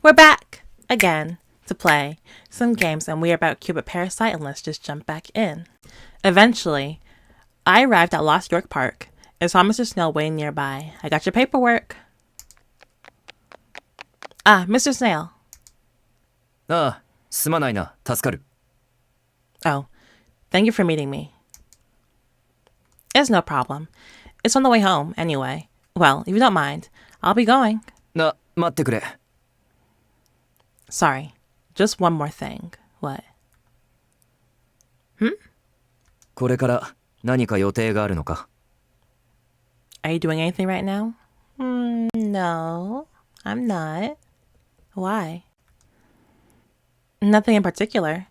We're back again to play some games, and we are about Cupid Parasite, and let's just jump back in. Eventually, I arrived at Lost York Park and saw Mr. Snail waiting nearby. I got your paperwork. Ah, Mr. Snail. ああ、すまないな、助かる。 Oh, thank you for meeting me. It's no problem. It's on the way home, anyway. Well, if you don't mind, I'll be going. 待ってくれ。 Sorry, just one more thing. What? これから何か予定があるのか？ Are you doing anything right now? No, I'm not. Why? Nothing in particular.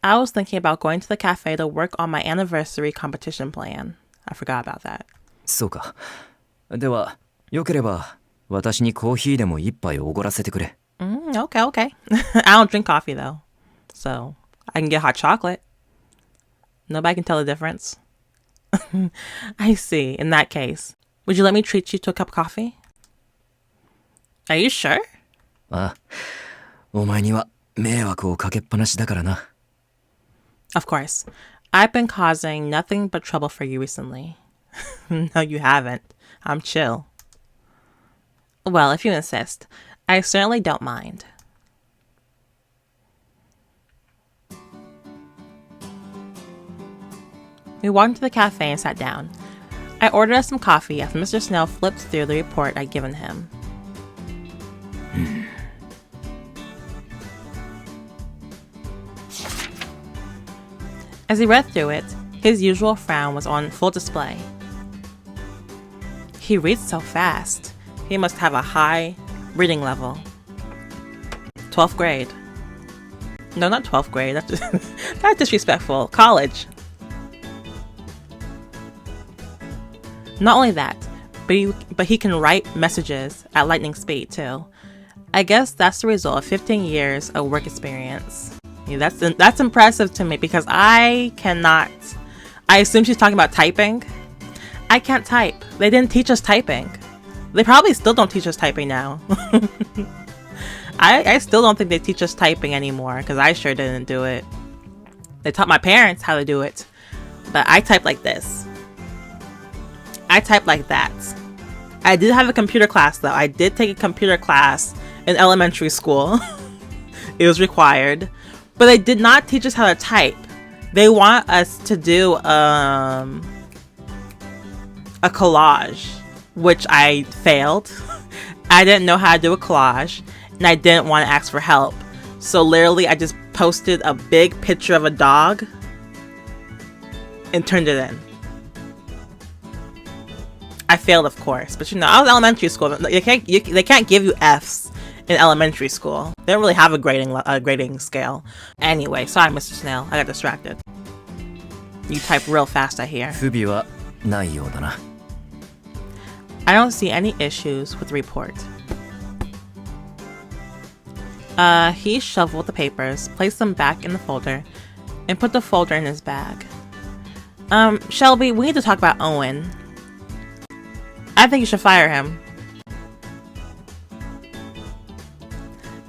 I was thinking about going to the cafe to work on my anniversary competition plan. I forgot about that. そうか。では、よければ私にコーヒーでも一杯おごらせてくれ。Okay. I don't drink coffee though, so I can get hot chocolate. Nobody can tell the difference. I see. In that case, would you let me treat you to a cup of coffee? Are you sure? ああ、お前には迷惑をかけっぱなしだからな。 Of course. I've been causing nothing but trouble for you recently. No, you haven't. I'm chill. Well, if you insist, I certainly don't mind. We walked into the cafe and sat down. I ordered us some coffee as Mr. Snail flipped through the report I'd given him. As he read through it, his usual frown was on full display. He reads so fast. He must have a high reading level. 12th grade. No, not 12th grade. That's disrespectful. College. Not only that, but he can write messages at lightning speed too. I guess that's the result of 15 years of work experience. Yeah, that's impressive to me because I cannot. I assume she's talking about typing. I can't type. They didn't teach us typing. They probably still don't teach us typing now. I still don't think they teach us typing anymore because I sure didn't do it. They taught my parents how to do it, but I type like this. I type like that. I did have a computer class though. I did take a computer class in elementary school. It was required. But they did not teach us how to type. They want us to do a collage, which I failed. I didn't know how to do a collage, and I didn't want to ask for help. So literally, I just posted a big picture of a dog and turned it in. I failed, of course, but I was elementary school. They can't give you Fs in elementary school. They don't really have a grading scale. Anyway, sorry, Mr. Snail. I got distracted. You type real fast, I hear. 不備はないようだな。 I don't see any issues with the report. He shoveled the papers, placed them back in the folder, and put the folder in his bag. Shelby, we need to talk about Owen. I think you should fire him.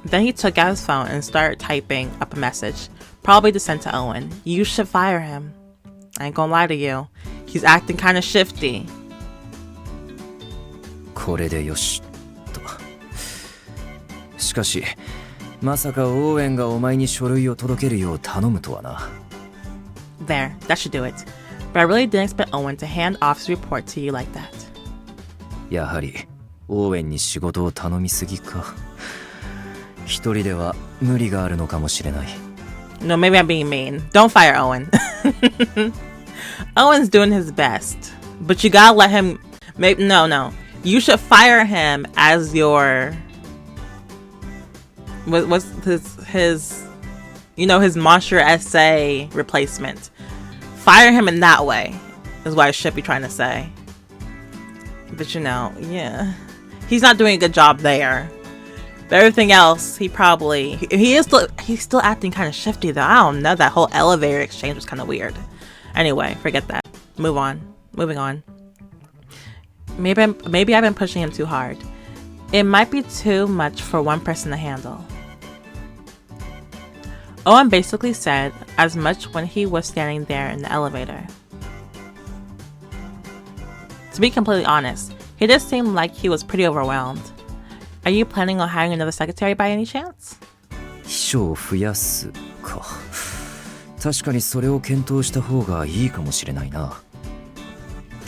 Then he took out his phone and started typing up a message, probably to send to Owen. You should fire him. I ain't gonna lie to you. He's acting kind of shifty. これでよしと。しかし、まさかオーウェンがお前に書類を届けるよう頼むとはな。 There, that should do it. But I really didn't expect Owen to hand off his report to you like that. やはり、オーウェンに仕事を頼みすぎか。一人では無理があるのかもしれない。 No, maybe I'm being mean. Don't fire Owen. Owen's doing his best. But you gotta let him... No. You should fire him as your... What's his... You know, his monster essay replacement. Fire him in that way, is what I should be trying to say. But yeah. He's not doing a good job there. But everything else, he's still acting kind of shifty though. I don't know, that whole elevator exchange was kind of weird. Anyway, forget that. Moving on. Maybe I've been pushing him too hard. It might be too much for one person to handle. Owen basically said as much when he was standing there in the elevator. To be completely honest, he did seem like he was pretty overwhelmed. Are you planning on hiring another secretary by any chance? 秘書を増やすか。確かにそれを検討した方がいいかもしれないな。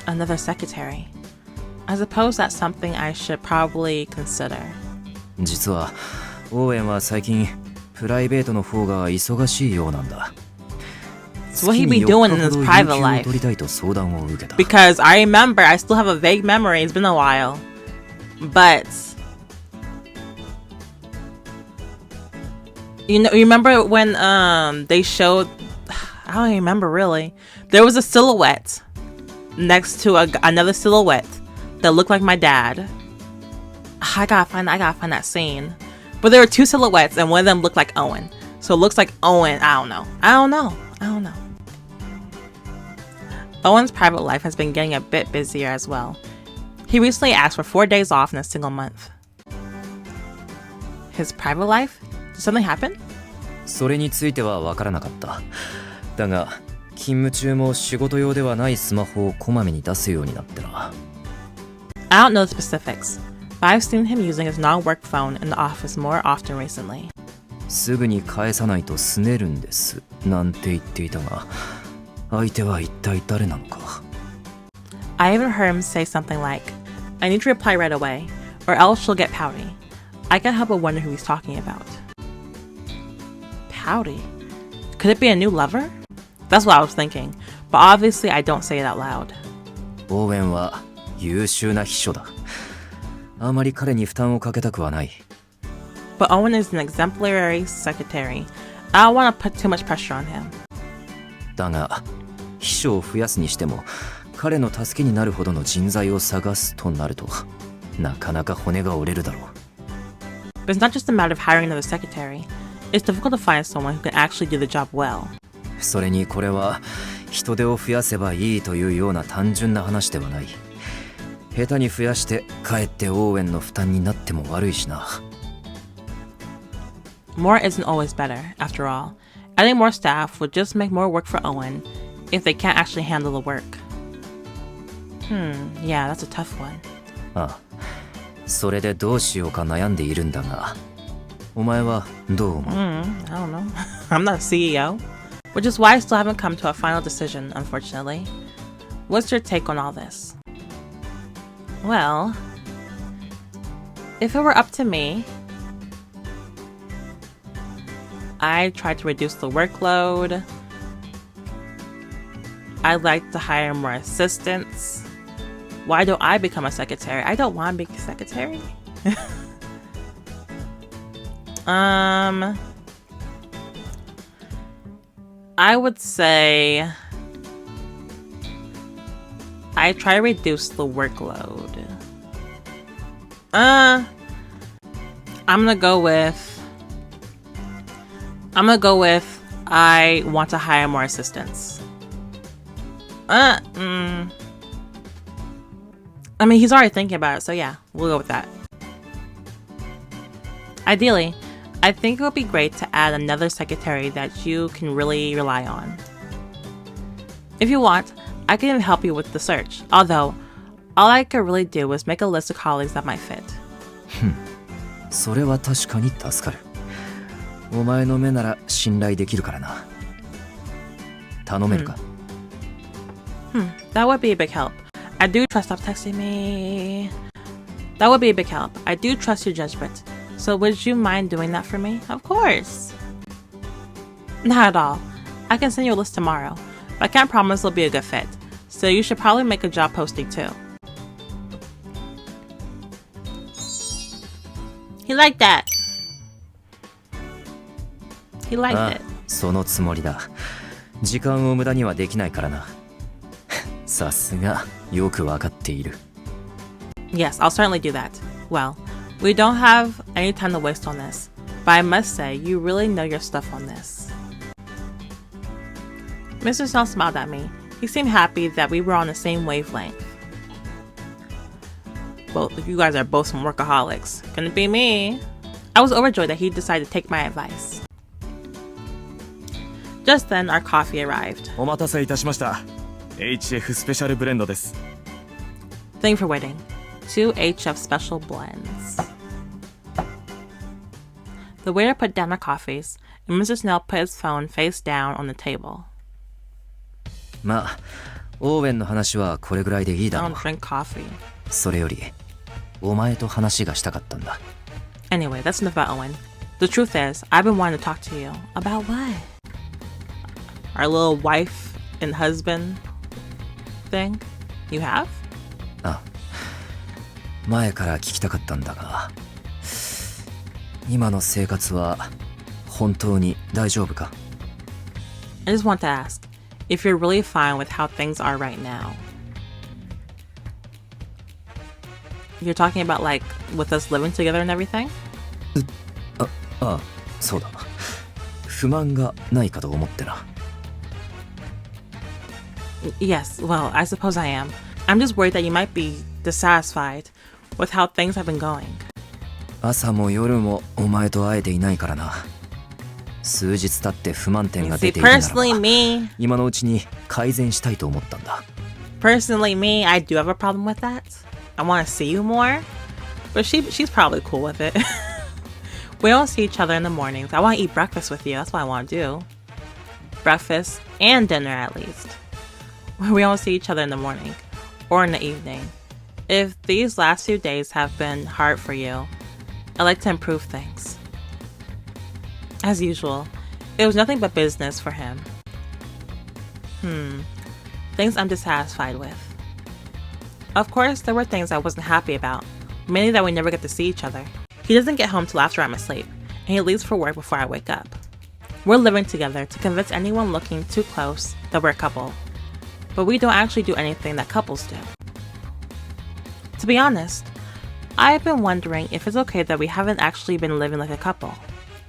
Another secretary. I suppose that's something I should probably consider. 実は、オーウェンは最近プライベートの方が忙しいようなんだ。So what he be doing in his private life? Because I remember, I still have a vague memory. It's been a while, but you remember when they showed? I don't remember really. There was a silhouette next to another silhouette that looked like my dad. I gotta find that scene. But there were two silhouettes, and one of them looked like Owen. So it looks like Owen. I don't know. Owen's private life has been getting a bit busier as well. He recently asked for 4 days off in a single month. His private life? Did something happen? それについては分からなかった。だが、勤務中も仕事用ではないスマホをこまめに出すようになってな。I don't know the specifics, but I've seen him using his non-work phone in the office more often recently. すぐに返さないと拗ねるんです、なんて言っていたが、相手は一体誰なのか。I even heard him say something like, I need to reply right away, or else she'll get pouty. I can't help but wonder who he's talking about. Pouty? Could it be a new lover? That's what I was thinking, but obviously I don't say it out loud. オーウェンは優秀な秘書だ。あまり彼に負担をかけたくはない。But Owen is an exemplary secretary. I don't want to put too much pressure on him. だが、秘書を増やすにしても、彼の助けになるほどの人材を探すとなると、なかなか骨が折れるだろう。But it's not just a matter of hiring another secretary. It's difficult to find someone who can actually do the job well. それにこれは、人手を増やせばいいというような単純な話ではない。下手に増やして、かえってオーウェンの負担になっても悪いしな。More isn't always better, after all. Adding more staff would just make more work for Owen if they can't actually handle the work. Yeah, that's a tough one. ああ、それでどうしようか悩んでいるんだが、お前はどう思う？ I don't know. I'm not a CEO. Which is why I still haven't come to a final decision, unfortunately. What's your take on all this? Well, if it were up to me, I'd try to reduce the workload. I'd like to hire more assistants. Why don't I become a secretary? I don't want to be a secretary. I would say I try to reduce the workload. I'm gonna go with I want to hire more assistants. I mean, he's already thinking about it, so yeah, we'll go with that. Ideally, I think it would be great to add another secretary that you can really rely on. If you want, I can even help you with the search, although all I could really do is make a list of colleagues that might fit. それは確かに助かる。お前の目なら信頼できるからな。頼めるか？ That would be a big help. I do trust. Stop texting me. That would be a big help. I do trust your judgment. So would you mind doing that for me? Of course. Not at all. I can send you a list tomorrow, but I can't promise it'll be a good fit. So you should probably make a job posting too. He liked that. He liked it. そのつもりだ。時間を無駄にはできないからな。さすが、よくわかっている。Yes, I'll certainly do that. Well, we don't have any time to waste on this, but I must say, you really know your stuff on this. Mr. Snell smiled at me. He seemed happy that we were on the same wavelength. you guys are both some workaholics. Couldn't be me. I was overjoyed that he decided to take my advice. Just then, our coffee arrived. お待たせいたしました。HF スペシャルブレンドです。Thank you for waiting. 2 HF special blends. The waiter put down our coffees, and Mr. Snell put his phone face down on the table. まあ、オーウェンの話はこれぐらいでいいだろ I う。 don't drink coffee. それより、お前と話がしたかったんだ。Anyway, that's enough about Owen. The truth is, I've been wanting to talk to you. About what? Our little wife and husband thing? You have? あ、前から聞きたかったんだが、今の生活は本当に大丈夫か？ I just want to ask if you're really fine with how things are right now. You're talking about like with us living together and everything? あ、そうだ。不満がないかと思ってな。Yes, well, I suppose I am. I'm just worried that you might be dissatisfied with how things have been going. 朝も夜もお前と会えていないからな。数日経って不満点が出ているならば、今のうちに改善したいと思ったんだ。Personally, me, I do have a problem with that. I want to see you more, but she's probably cool with it. We don't see each other in the mornings. I want to eat breakfast with you. That's what I want to do. Breakfast and dinner, at least. We don't see each other in the morning or in the evening. If these last few days have been hard for you, I'd like to improve things. As usual, it was nothing but business for him. Things I'm dissatisfied with. Of course, there were things I wasn't happy about, mainly that we never get to see each other. He doesn't get home till after I'm asleep, and he leaves for work before I wake up. We're living together to convince anyone looking too close that we're a couple, but we don't actually do anything that couples do. To be honest, I've been wondering if it's okay that we haven't actually been living like a couple.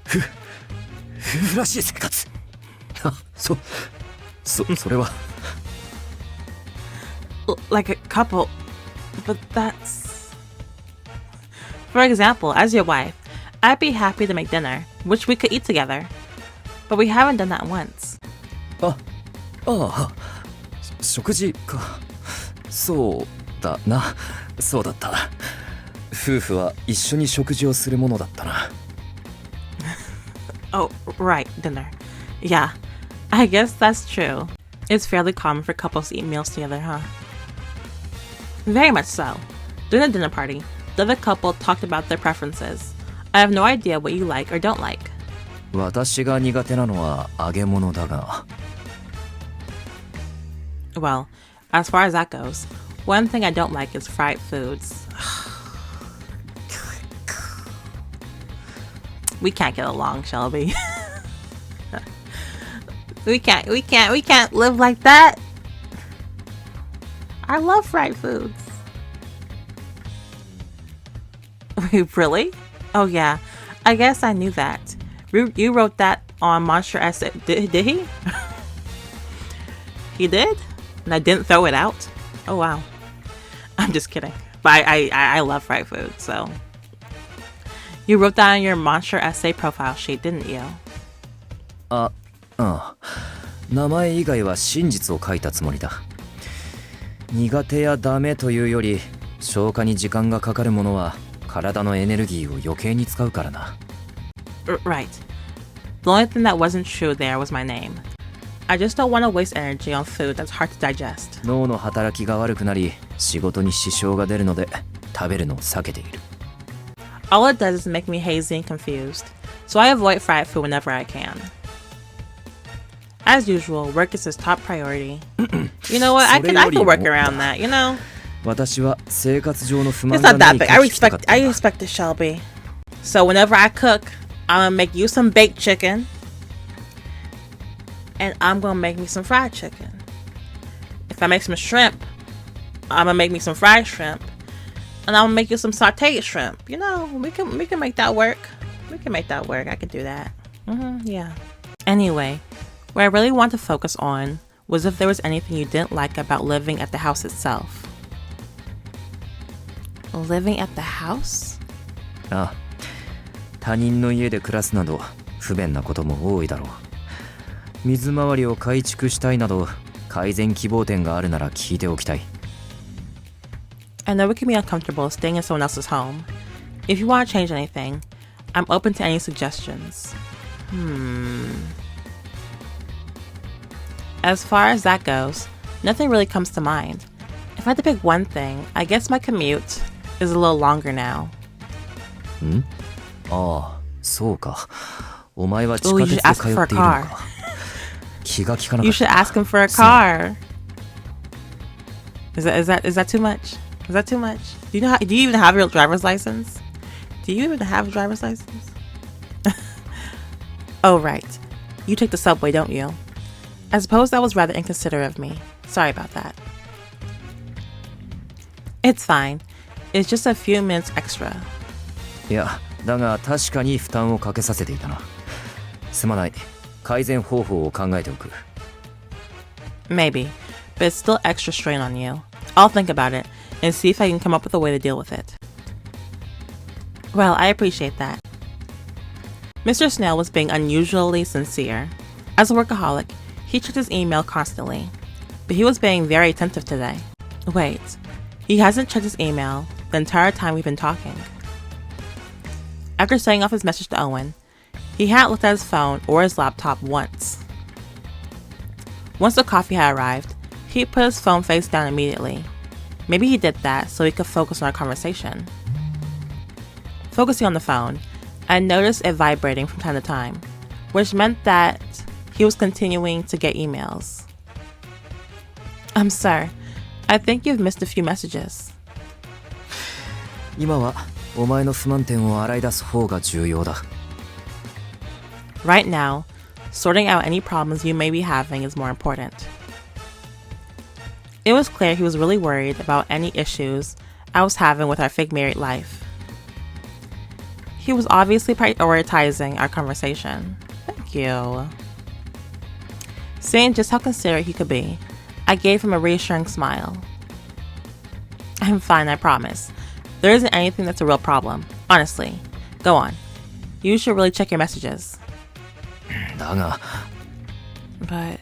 夫婦らしい生活。それは。Like a couple, but that's... For example, as your wife, I'd be happy to make dinner, which we could eat together, but we haven't done that once. 食事か。そうだな。そうだった。夫婦は一緒に食事をするものだったな。Oh, right, dinner. Yeah, I guess that's true. It's fairly common for couples to eat meals together, huh? Very much so. During the dinner party, the other couple talked about their preferences. I have no idea what you like or don't like. 私が苦手なのは揚げ物だが。Well, as far as that goes, one thing I don't like is fried foods. We can't get along, Shelby. We can't live like that. I love fried foods. Wait, really? Oh yeah, I guess I knew that. You wrote that on Monster Essay. Did he? He did? And I didn't throw it out? Oh wow. I'm just kidding. But I love fried food, so. You wrote that on your Monster Essay profile sheet, didn't you? 名前以外は真実を書いたつもりだ。苦手やダメというより、消化に時間がかかるものは体のエネルギーを余計に使うからな。Right. The only thing that wasn't true there was my name. I just don't want to waste energy on food that's hard to digest. 脳の働きが悪くなり、仕事に支障が出るので、食べるのを避けている。All it does is make me hazy and confused, so I avoid fried food whenever I can. As usual, work is his top priority. You know what? I could work around that, you know? 私は生活上の不満 It's が not な that い big. か聞きたかったんだ。I respect it, Shelby. So whenever I cook, I'm gonna make you some baked chicken, and I'm gonna make me some fried chicken. If I make some shrimp, I'm gonna make me some fried shrimp, and I'm gonna make you some sauteed shrimp. You know, we can make that work. We can make that work. I can do that. Yeah. Anyway, what I really want to focus on was if there was anything you didn't like about living at the house itself. Living at the house? ああ、他人の家で暮らすなど不便なことも多いだろう。水回りを改築したいなど改善希望点があるなら聞いておきたい。I know it can be uncomfortable staying in someone else's home. If you want to change anything, I'm open to any suggestions. As far as that goes, nothing really comes to mind. If I had to pick one thing, I guess my commute is a little longer now. ああ、そうか。お前は地下鉄で通っているのか。気が利かなかった。You should ask him for a car. Is that too much? Is that too much? Do you even have your driver's license? Do you even have a driver's license? Oh, right. You take the subway, don't you? I suppose that was rather inconsiderate of me. Sorry about that. It's fine. It's just a few minutes extra. いや、だが確かに負担をかけさせていたな。すまない。改善方法を考えておく。Maybe, but it's still extra strain on you. I'll think about it and see if I can come up with a way to deal with it. Well, I appreciate that. Mr. Snail was being unusually sincere. As a workaholic, he checked his email constantly, but he was being very attentive today. Wait, he hasn't checked his email the entire time we've been talking. After sending off his message to Owen, he hadn't looked at his phone or his laptop once. Once the coffee had arrived, he put his phone face down immediately. Maybe he did that so he could focus on our conversation. Focusing on the phone, I noticed it vibrating from time to time, which meant that he was continuing to get emails. Sir, I think you've missed a few messages. 今はお前の不満点を洗い出す方が重要だ。Right now, sorting out any problems you may be having is more important. It was clear he was really worried about any issues I was having with our fake married life. He was obviously prioritizing our conversation. Thank you. Seeing just how considerate he could be, I gave him a reassuring smile. I'm fine, I promise. There isn't anything that's a real problem. Honestly. Go on. You should really check your messages. だが But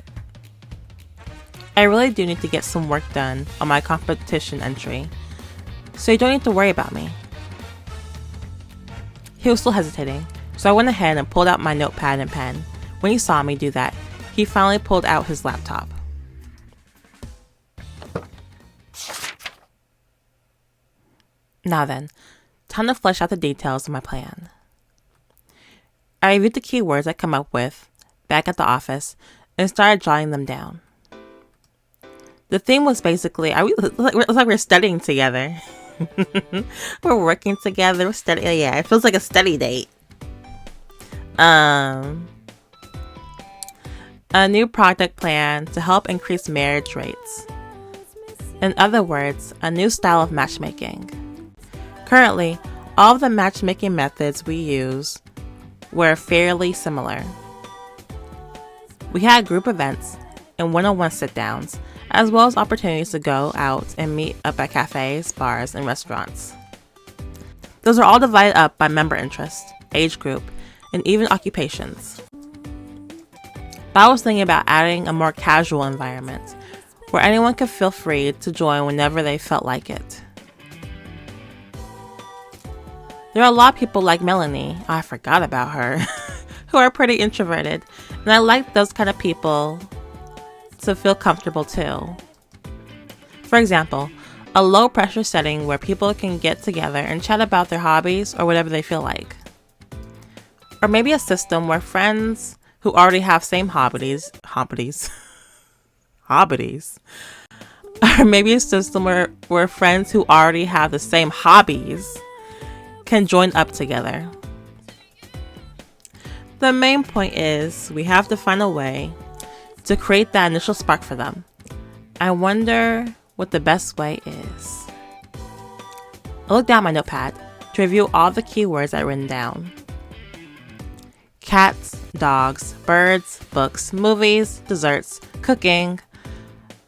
I really do need to get some work done on my competition entry, so you don't need to worry about me. He was still hesitating, so I went ahead and pulled out my notepad and pen. When he saw me do that, he finally pulled out his laptop. Now then, time to flesh out the details of my plan. I reviewed the keywords I come up with back at the office and started jotting them down. The theme was basically, it was like we're studying together. We're working together, we're studying. Yeah, it feels like a study date. A new project plan to help increase marriage rates. In other words, a new style of matchmaking. Currently, all of the matchmaking methods we use were fairly similar. We had group events and one-on-one sit-downs, as well as opportunities to go out and meet up at cafes, bars, and restaurants. Those are all divided up by member interest, age group, and even occupations. But I was thinking about adding a more casual environment, where anyone could feel free to join whenever they felt like it. There are a lot of people like Melanie, I forgot about her, who are pretty introverted, and I like those kind of people to feel comfortable too. For example, a low pressure setting where people can get together and chat about their hobbies or whatever they feel like. Or maybe a system where friends who already have same hobbies, or maybe a system where friends who already have the same hobbies can join up together. The main point is we have to find a way to create that initial spark for them. I wonder what the best way is. I looked down at my notepad to review all the keywords I'd written down. Cats, dogs, birds, books, movies, desserts, cooking.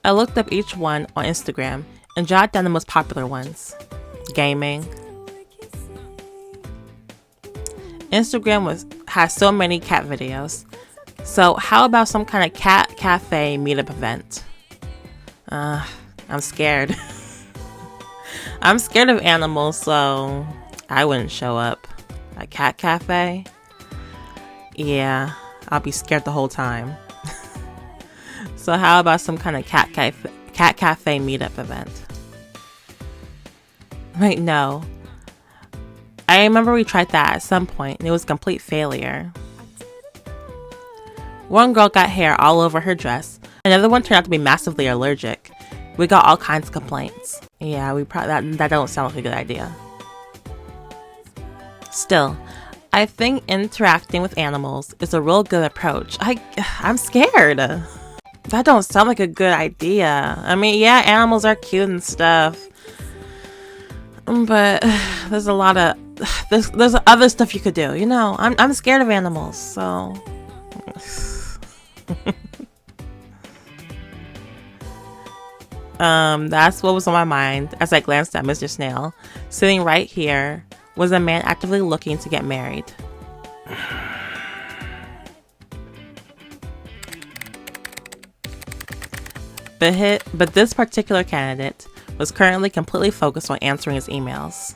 I looked up each one on Instagram and jotted down the most popular ones. gaming. Instagram has so many cat videos. So how about some kind of cat cafe meetup event? I'm scared. I'm scared of animals, so I wouldn't show up. A cat cafe? Yeah, I'll be scared the whole time. So how about some kind of cat cafe meetup event? Wait, no. I remember we tried that at some point and it was a complete failure. One girl got hair all over her dress. Another one turned out to be massively allergic. We got all kinds of complaints. Yeah, that don't sound like a good idea. Still, I think interacting with animals is a real good approach. I'm scared. That don't sound like a good idea. I mean, yeah, animals are cute and stuff, but there's a lot of there's other stuff you could do. You know, I'm scared of animals, so. That's what was on my mind as I glanced at Mr. Snail. Sitting right here was a man actively looking to get married. But this particular candidate was currently completely focused on answering his emails.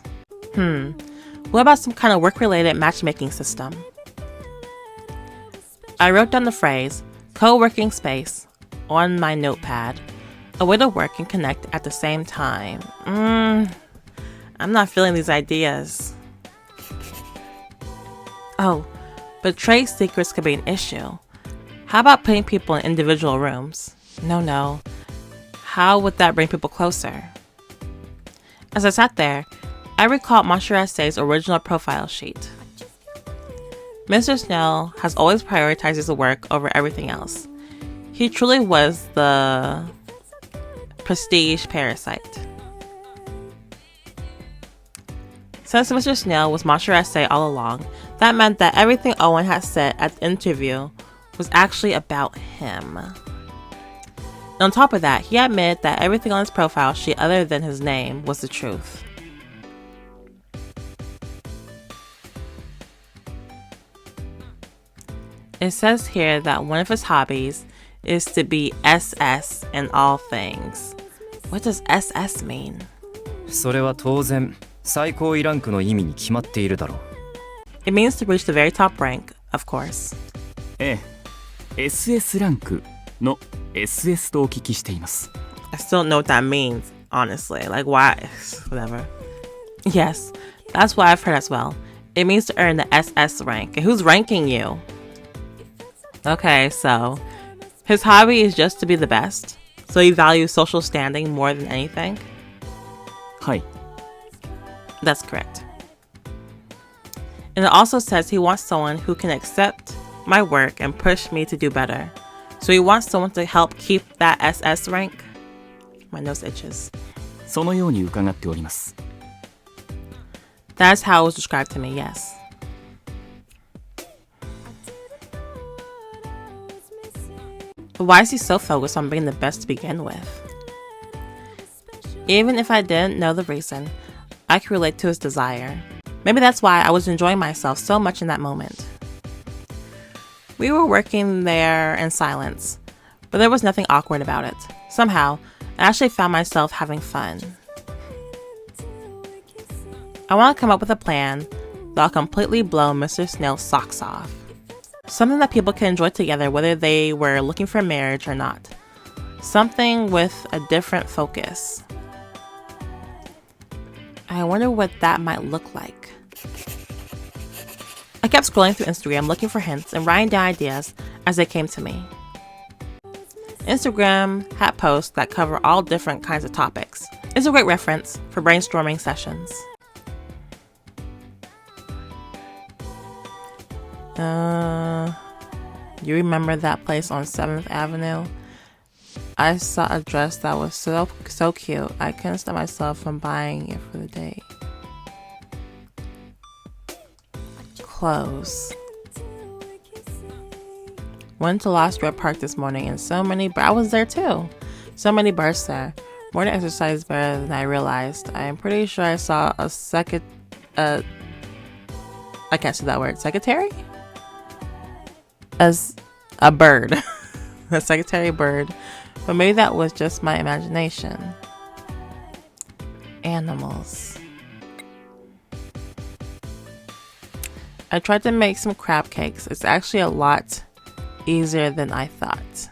What about some kind of work-related matchmaking system? I wrote down the phrase, co-working space, on my notepad. A way to work and connect at the same time. I'm not feeling these ideas. Oh, but trade secrets could be an issue. How about putting people in individual rooms? No. How would that bring people closer? As I sat there, I recalled Monsieur Essay's original profile sheet. Mr. Snail has always prioritized his work over everything else. He truly was the prestige parasite. Since Mr. Snail was Monsieur Essay all along, that meant that everything Owen had said at the interview was actually about him. And on top of that, he admitted that everything on his profile sheet other than his name was the truth. It says here that one of his hobbies is to be SS in all things. What does SS mean? それは当然最高位ランクの意味に決まっているだろう。It means to reach the very top rank, of course. ええ、SS ランクの SS とお聞きしています。I still don't know what that means, honestly. Like, why? Whatever. Yes, that's what I've heard as well. It means to earn the SS rank. And who's ranking you? Okay, so his hobby is just to be the best. So he values social standing more than anything? はい。 That's correct. And it also says he wants someone who can accept my work and push me to do better. So he wants someone to help keep that SS rank. My nose itches. そのように伺っております。That's how it was described to me, yes. But why is he so focused on being the best to begin with? Even if I didn't know the reason, I could relate to his desire. Maybe that's why I was enjoying myself so much in that moment. We were working there in silence, but there was nothing awkward about it. Somehow, I actually found myself having fun. I want to come up with a plan that'll completely blow Mr. Snail's socks off. Something that people can enjoy together whether they were looking for marriage or not. Something with a different focus. I wonder what that might look like. I kept scrolling through Instagram looking for hints and writing down ideas as they came to me. Instagram had posts that cover all different kinds of topics. It's a great reference for brainstorming sessions. You remember that place on 7th Avenue? I saw a dress that was so cute. I couldn't stop myself from buying it for the day. Clothes. Went to Lost Red Park this morning and I was there too. So many birds there. Morning exercise is better than I realized. I'm pretty sure I saw a I can't say that word. Secretary? As a bird. A secretary bird. But maybe that was just my imagination. Animals. I tried to make some crab cakes. It's actually a lot easier than I thought.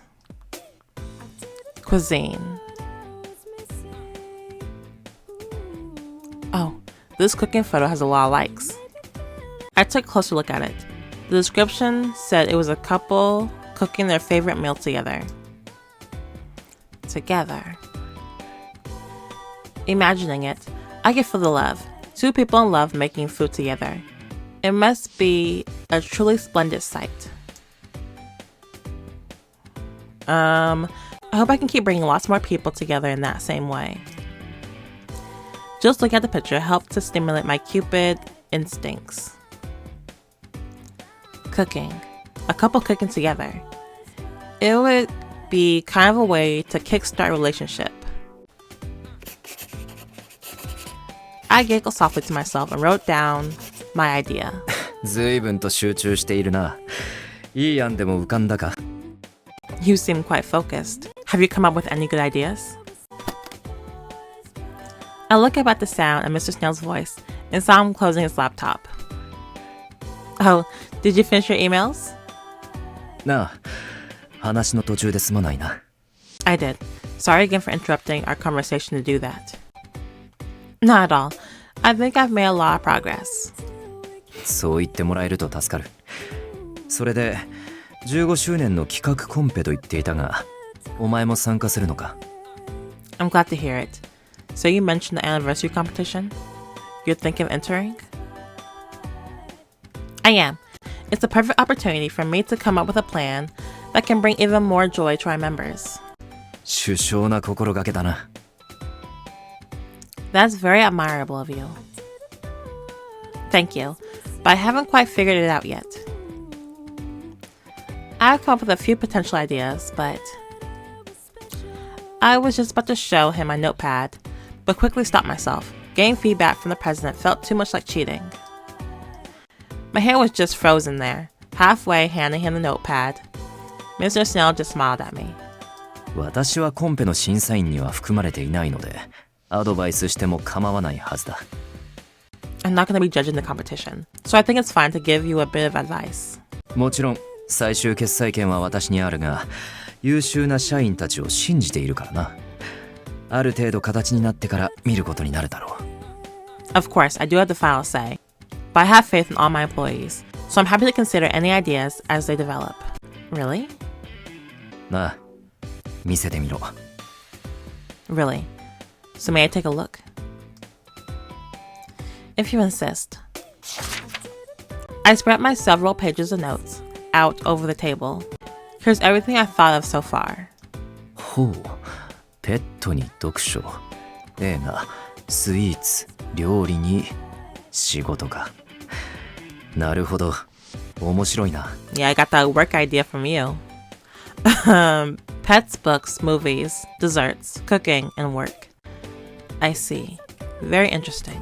Cuisine. Oh, this cooking photo has a lot of likes. I took a closer look at it. The description said it was a couple cooking their favorite meal together. Imagining it, I can feel the love. Two people in love making food together. It must be a truly splendid sight. I hope I can keep bringing lots more people together in that same way. Just looking at the picture helped to stimulate my Cupid instincts. Cooking. A couple cooking together. It would be kind of a way to kickstart a relationship. I giggled softly to myself and wrote down my idea. 随分と集中しているな。いい案でも浮かんだか。You seem quite focused. Have you come up with any good ideas? I looked up at the sound of Mr. Snail's voice and saw him closing his laptop. Oh, did you finish your emails? なあ、話の途中ですまないな。I did. Sorry again for interrupting our conversation to do that. Not at all. I think I've made a lot of progress. そう言ってもらえると助かる。それで、15周年の企画コンペと言っていたが、お前も参加するのか？ I'm glad to hear it. So you mentioned the anniversary competition? You're thinking of entering? I am. It's a perfect opportunity for me to come up with a plan that can bring even more joy to our members. 殊勝な心がけだな。That's very admirable of you. Thank you, but I haven't quite figured it out yet. I've come up with a few potential ideas, but I was just about to show him my notepad, but quickly stopped myself. Getting feedback from the president felt too much like cheating. My hand was just frozen there, halfway handing him the notepad. Mr. Snail just smiled at me. 私はコンペの審査員には含まれていないので、アドバイスしても構わないはずだ。I'm not going to be judging the competition, so I think it's fine to give you a bit of advice. もちろん、最終決裁権は私にあるが、優秀な社員たちを信じているからな。ある程度形になってから見ることになるだろう。Of course, I do have the final say, but I have faith in all my employees, so I'm happy to consider any ideas as they develop. Really? なあ、見せてみろ。Really? So may I take a look? If you insist. I spread my several pages of notes out over the table. Here's everything I've thought of so far. ほう、ペットに読書、映画、スイーツ、料理に仕事か。なるほど、面白いな。Yeah, I got that work idea from you. Pets, books, movies, desserts, cooking, and work. I see. Very interesting.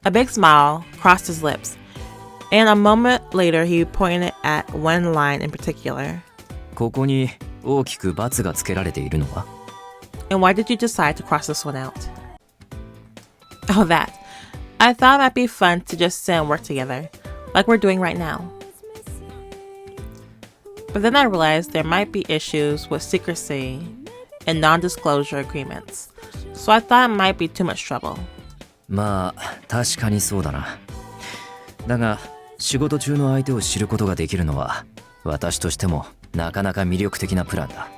A big smile crossed his lips, and a moment later he pointed at one line in particular. ここに大きく×がつけられているのは？ And why did you decide to cross this one out? Oh, that. I thought it might be fun to just sit and work together, like we're doing right now. But then I realized there might be issues with secrecy and non-disclosure agreements, so I thought it might be too much trouble. まあ、確かにそうだな。だが、仕事中の相手を知ることができるのは、私としてもなかなか魅力的なプランだ。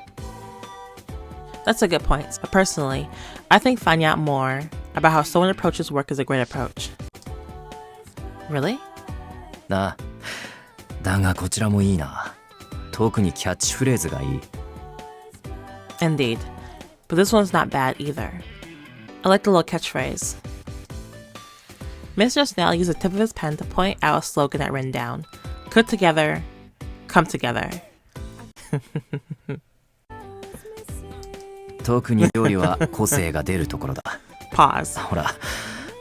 That's a good point, but personally, I think finding out more about how someone approaches work is a great approach. Really? なあ、だがこちらもいいな。特にキャッチフレーズがいい。Indeed, but this one's not bad either. I like the little catchphrase. Mr. Snail used the tip of his pen to point out a slogan I'd written down. Cook together, come together. 特に料理は個性が出るところだ。Pause. ほら、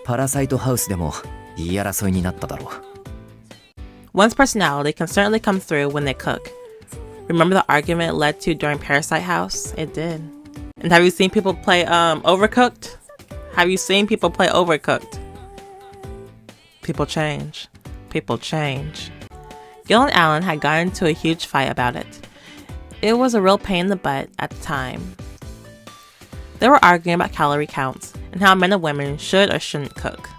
パラサイトハウスでも言い争いになっただろう。One's personality can certainly come through when they cook. Remember the argument it led to during Parasite House? It did. And have you seen people play Overcooked? Have you seen people play Overcooked? People change. People change. Gil and Alan had gotten into a huge fight about it. It was a real pain in the butt at the time. They were arguing about calorie counts and how men and women should or shouldn't cook.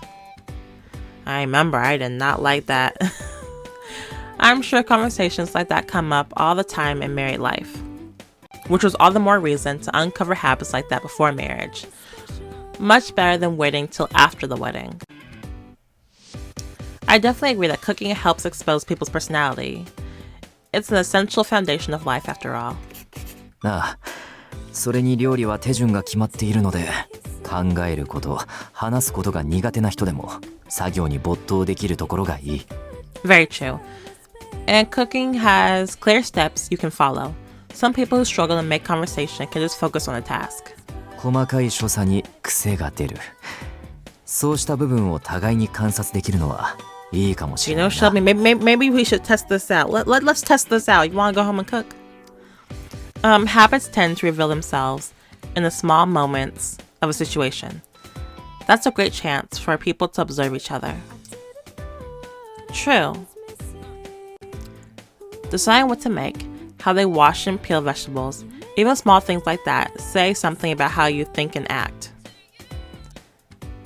I remember I did not like that. I'm sure conversations like that come up all the time in married life, which was all the more reason to uncover habits like that before marriage. Much better than waiting till after the wedding. I definitely agree that cooking helps expose people's personality. It's an essential foundation of life after all. ああ、それに料理は手順が決まっているので、考えること、話すことが苦手な人でも作業に没頭できるところがいい。Very true. And cooking has clear steps you can follow. Some people who struggle to make conversation can just focus on a task. 細かい所作に癖が出る。そうした部分を互いに観察できるのはいいかもしれないな。You know, Shelby, maybe we should test this out. Let's test this out. You want to go home and cook? Habits tend to reveal themselves in the small moments of a situation. That's a great chance for people to observe each other. True. Deciding what to make, how they wash and peel vegetables, even small things like that say something about how you think and act.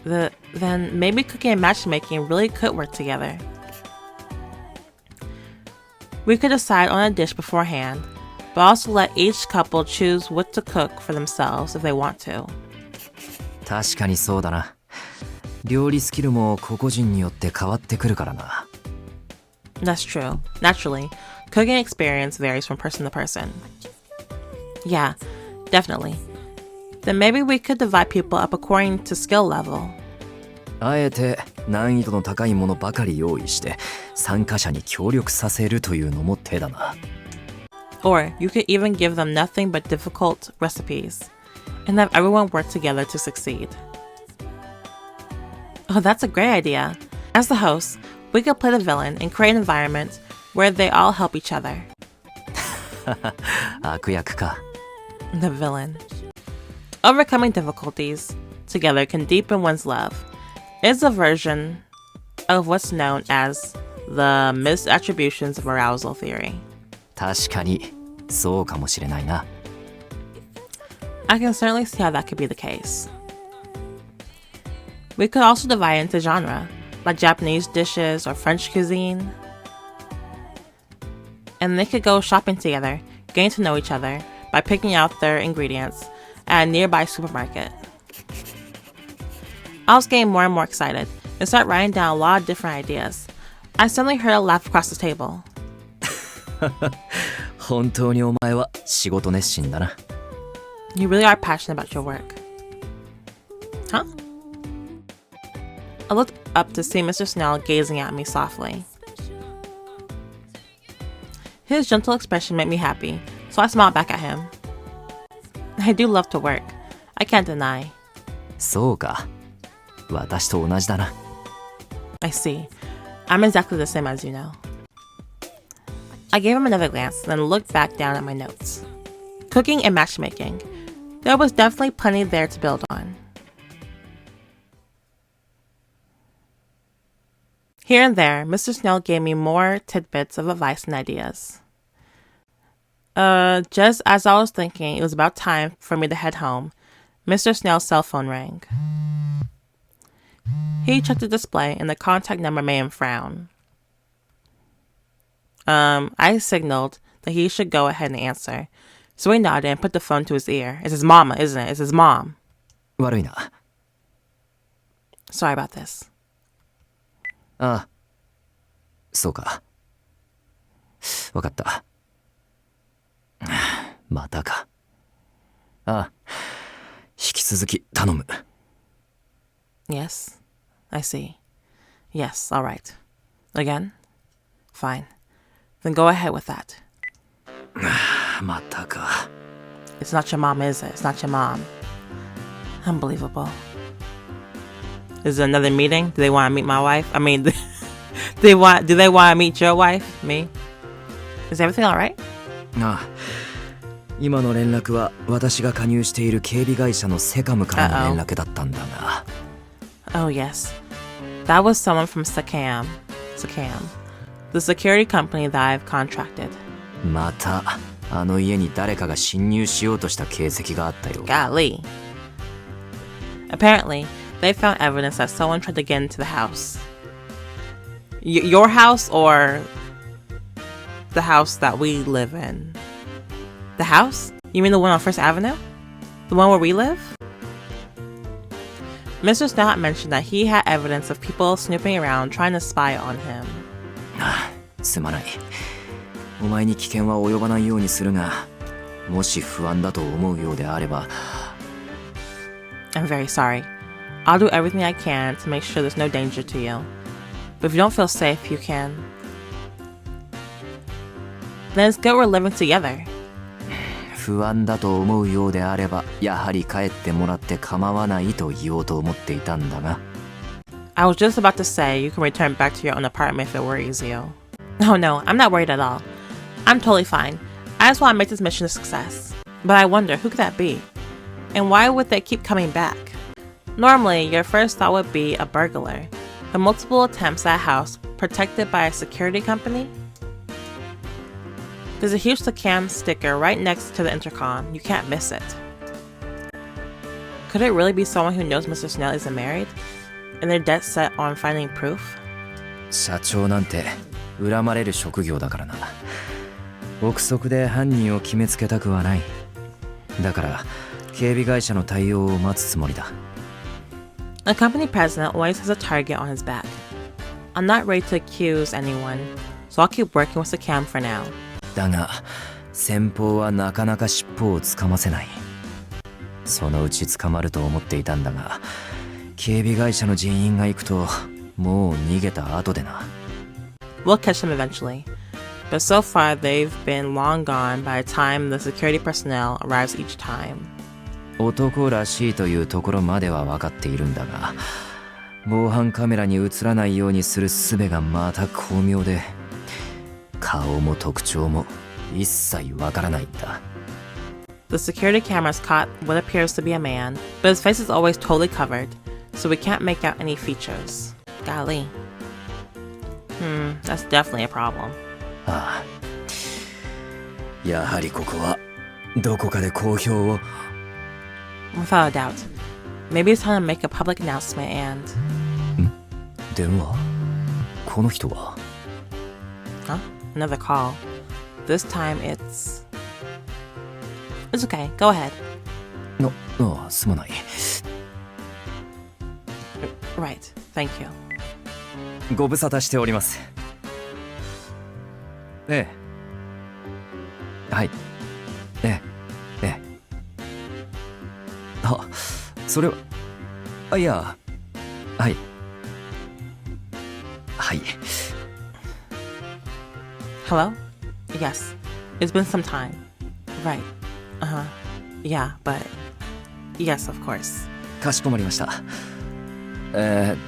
Then maybe cooking and matchmaking really could work together. We could decide on a dish beforehand, but also let each couple choose what to cook for themselves if they want to. 確かにそうだな。料理スキルも個々人によって変わってくるからな。That's true. Naturally, cooking experience varies from person to person. Yeah, definitely. Then maybe we could divide people up according to skill level. あえて難易度の高いものばかり用意して参加者に協力させるというのも手だな。Or you could even give them nothing but difficult recipes and have everyone work together to succeed. Oh, that's a great idea. As the host, we could play the villain and create an environment where they all help each other. 悪役か。The villain. Overcoming difficulties together can deepen one's love. It's a version of what's known as the misattributions of arousal theory. 確かにそうかもしれないな。I can certainly see how that could be the case. We could also divide into genre, like Japanese dishes or French cuisine. And they could go shopping together, getting to know each other by picking out their ingredients at a nearby supermarket. I was getting more and more excited and started writing down a lot of different ideas. I suddenly heard a laugh across the table. 本当にお前は仕事熱心だな。You really are passionate about your work. Huh? I looked up to see Mr. Snell gazing at me softly. His gentle expression made me happy, so I smiled back at him. I do love to work. I can't deny. そうか。私と同じだな。I see. I'm exactly the same as you know. I gave him another glance, then looked back down at my notes. Cooking and matchmaking. There was definitely plenty there to build on. Here and there, Mr. Snell gave me more tidbits of advice and ideas. Just as I was thinking it was about time for me to head home, Mr. Snell's cell phone rang. He checked the display and the contact number made him frown. I signaled that he should go ahead and answer, so he nodded and put the phone to his ear. It's his mama, isn't it? It's his mom. 悪いな。Sorry about this. ああ、そうか。わかった。またか。ああ、引き続き頼む。Yes, I see. Yes, all right. Again? Fine. Then go ahead with that. またか。It's not your mom, is it? It's not your mom. Unbelievable. Is there another meeting? Do they want to meet my wife? I mean, do they want to meet your wife? Me? Is everything alright? ああ、今の連絡は私が加入している警備会社のセカムからの連絡だったんだが。Oh yes. That was someone from Sakam. The security company that I've contracted. またあの家に誰かが侵入しようとした形跡があったよ。Golly. Apparently, they found evidence that someone tried to get into the house. Your house or the house that we live in? The house? You mean the one on First Avenue? The one where we live? Mr. Snout mentioned that he had evidence of people snooping around trying to spy on him. すまない。お前に危険は及ばないようにするが、もし不安だと思うようであれば。I'm very sorry. I'll do everything I can to make sure there's no danger to you. But if you don't feel safe, you can. Then it's good we're living together. 不安だと思うようであれば、やはり帰ってもらって構わないと言おうと思っていたんだが。I was just about to say you can return back to your own apartment if it worries you. Oh no, I'm not worried at all. I'm totally fine. I just want to make this mission a success. But I wonder, who could that be? And why would they keep coming back? Normally, your first thought would be a burglar, but multiple attempts at a house protected by a security company? There's a huge Sakam sticker right next to the intercom. You can't miss it. Could it really be someone who knows Mr. Snell isn't married? And they're dead set on finding proof? 社長なんて恨まれる職業だからな。憶測で犯人を決めつけたくはない。だから警備会社の対応を待つつもりだ。A company president always has a target on his back. I'm not ready to accuse anyone, so I'll keep working with Sakam for now. だが先方はなかなか尻尾をつかませない。そのうち捕まると思っていたんだが、警備会社の人員が行くともう逃げた後でな。We'll catch them eventually, but so far they've been long gone by the time the security personnel arrives each time. 男らしいというところまでは分かっているんだが、防犯カメラに映らないようにする術がまた巧妙で、顔も特徴も一切分からないんだ。The security cameras caught what appears to be a man, but his face is always totally covered, so we can't make out any features. Golly. That's definitely a problem. ああ。やはりここはどこかで公表を。Without a doubt. Maybe it's time to make a public announcement and... 電話？この人は？ Huh? Another call. This time it's... It's okay. Go ahead. ああ、すまない。Right. Thank you. ご無沙汰しております。ええ。はい。ええ。ええ。あ、それは。あ、いや。はい。はい。Hello? Yes. It's been some time. Right. Uh-huh. Yeah, but... Yes, of course. かしこまりました。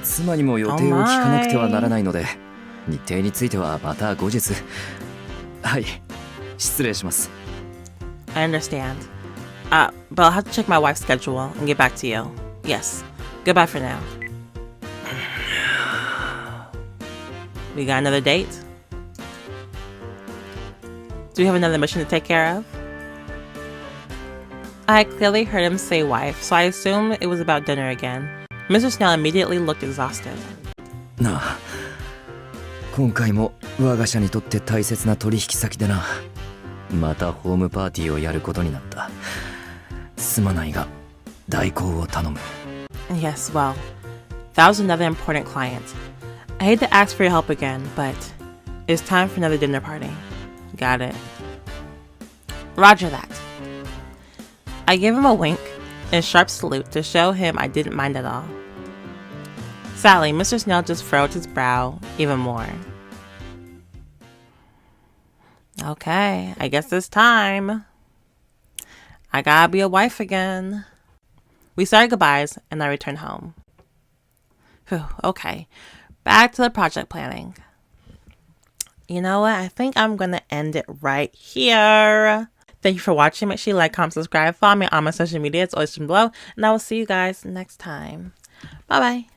妻にも予定を聞かなくてはならないので、日程についてはまた後日。はい。失礼します。I understand. But I'll have to check my wife's schedule and get back to you. Yes. Goodbye for now. We got another date? Do we have another mission to take care of? I clearly heard him say wife, so I assumed it was about dinner again. Mr. Snell immediately looked exhausted. なあ、今回も我が社にとって大切な取引先でな。またホームパーティーをやることになった。すまないが、代行を頼む。Yes, well, that was another important client. I hate to ask for your help again, but it's time for another dinner party. Got it. Roger that. I give him a wink and a sharp salute to show him I didn't mind at all. Sadly, Mr. Snell just furrowed his brow even more. Okay, I guess it's time. I gotta be a wife again. We started goodbyes and I returned home. Whew, okay, back to the project planning. You know what? I think I'm going to end it right here. Thank you for watching. Make sure you like, comment, subscribe, follow me on my social media. It's always below. And I will see you guys next time. Bye-bye.